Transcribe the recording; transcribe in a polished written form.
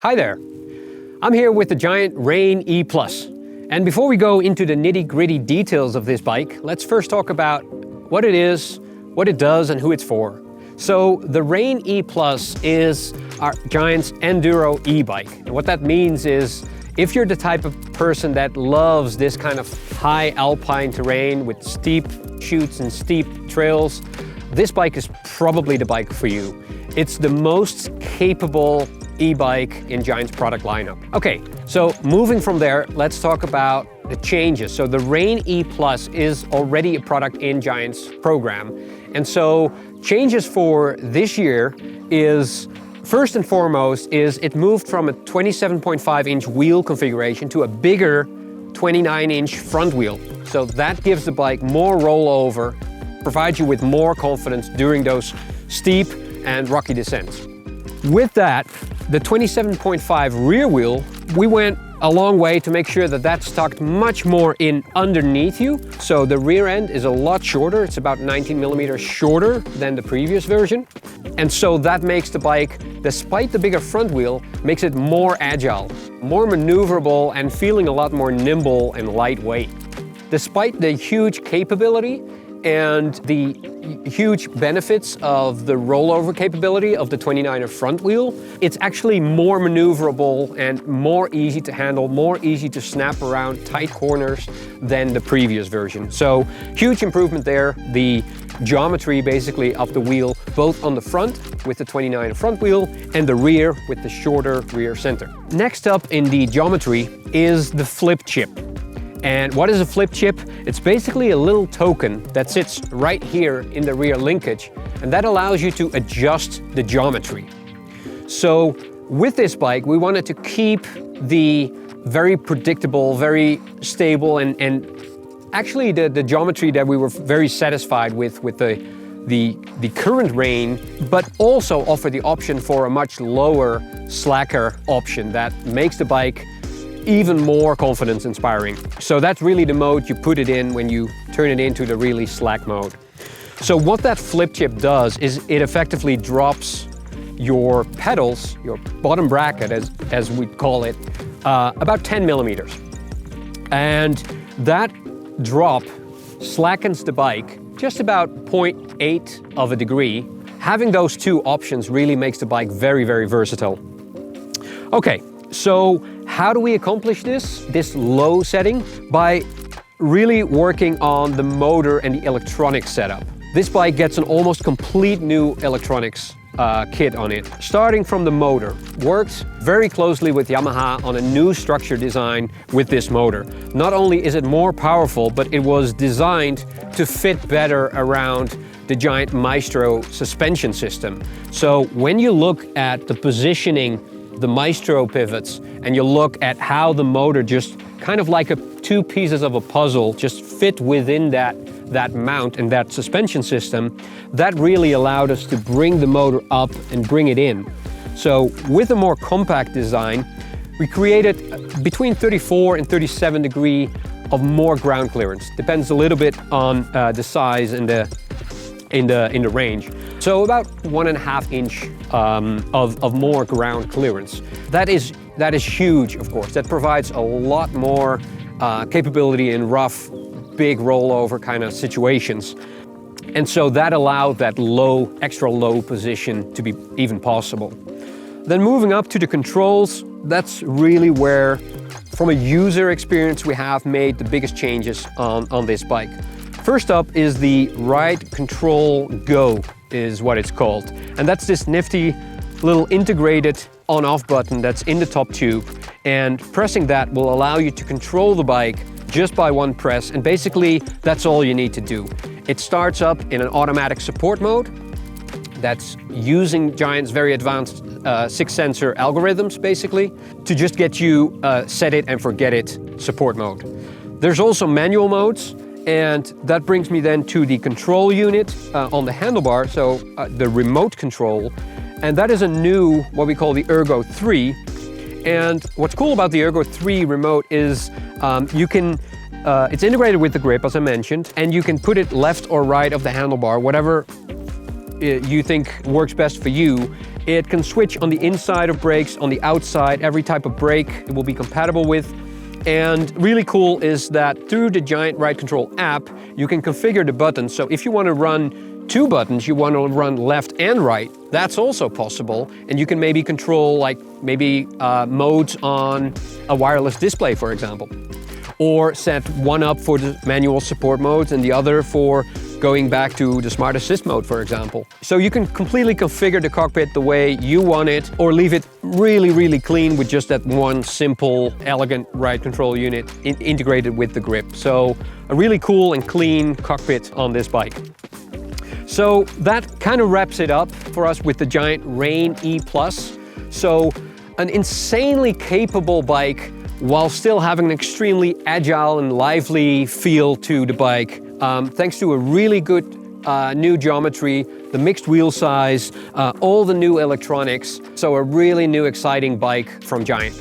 Hi there, I'm here with the Giant Rain E+. And before we go into the nitty-gritty details of this bike, let's first talk about what it is, what it does, and who it's for. So the Rain E+ is our Giant's Enduro e-bike. And what that means is, if you're the type of person that loves this kind of high alpine terrain with steep chutes and steep trails, this bike is probably the bike for you. It's the most capable e-bike in Giant's product lineup. Okay, so moving from there, let's talk about the changes. So the Rain E+ is already a product in Giant's program. And so changes for this year is, first and foremost, is it moved from a 27.5-inch wheel configuration to a bigger 29-inch front wheel. So that gives the bike more rollover, provides you with more confidence during those steep and rocky descents. With that, the 27.5 rear wheel, we went a long way to make sure that that's tucked much more in underneath you. So the rear end is a lot shorter. It's about 19 millimeters shorter than the previous version. And so that makes the bike, despite the bigger front wheel, makes it more agile, more maneuverable, and feeling a lot more nimble and lightweight. Despite the huge capability and the huge benefits of the rollover capability of the 29er front wheel, it's actually more maneuverable and more easy to handle, more easy to snap around tight corners than the previous version. So huge improvement there. The geometry basically of the wheel, both on the front with the 29er front wheel and the rear with the shorter rear center. Next up in the geometry is the flip chip. And what is a flip chip? It's basically a little token that sits right here in the rear linkage, and that allows you to adjust the geometry. So with this bike, we wanted to keep the very predictable, very stable, and actually the geometry that we were very satisfied with the current Rain, but also offer the option for a much lower, slacker option that makes the bike even more confidence inspiring. So that's really the mode you put it in when you turn it into the really slack mode. So what that flip chip does is it effectively drops your pedals, your bottom bracket as we call it, about 10 millimeters. And that drop slackens the bike just about 0.8 of a degree. Having those two options really makes the bike very, very versatile. Okay, so how do we accomplish this low setting? By really working on the motor and the electronics setup. This bike gets an almost complete new electronics kit on it. Starting from the motor, worked very closely with Yamaha on a new structure design with this motor. Not only is it more powerful, but it was designed to fit better around the Giant Maestro suspension system. So when you look at the positioning, the Maestro pivots, and you look at how the motor just kind of like two pieces of a puzzle just fit within that mount and that suspension system, that really allowed us to bring the motor up and bring it in. So with a more compact design, we created between 34 and 37 degree of more ground clearance. Depends a little bit on the size and in the range. So about 1.5 inch of more ground clearance. That is huge, of course. That provides a lot more capability in rough, big rollover kind of situations. And so that allowed that low, extra low position to be even possible. Then moving up to the controls, that's really where, from a user experience, we have made the biggest changes on this bike. First up is the Ride Control Go, is what it's called. And that's this nifty little integrated on-off button that's in the top tube. And pressing that will allow you to control the bike just by one press. And basically, that's all you need to do. It starts up in an automatic support mode. That's using Giant's very advanced 6-sensor algorithms, basically, to just get you set it and forget it support mode. There's also manual modes. And that brings me then to the control unit on the handlebar, so the remote control. And that is a new, what we call the Ergo 3. And what's cool about the Ergo 3 remote is it's integrated with the grip, as I mentioned, and you can put it left or right of the handlebar, whatever you think works best for you. It can switch on the inside of brakes, on the outside, every type of brake it will be compatible with. And really cool is that through the Giant Ride Control app, you can configure the buttons. So if you want to run 2 buttons, you want to run left and right, that's also possible. And you can maybe control modes on a wireless display, for example. Or set one up for the manual support modes and the other for going back to the Smart Assist mode, for example. So you can completely configure the cockpit the way you want it, or leave it really, really clean with just that one simple, elegant ride control unit integrated with the grip. So a really cool and clean cockpit on this bike. So that kind of wraps it up for us with the Giant Rain E+. So an insanely capable bike while still having an extremely agile and lively feel to the bike, thanks to a really good new geometry, the mixed wheel size, all the new electronics. So a really new exciting bike from Giant.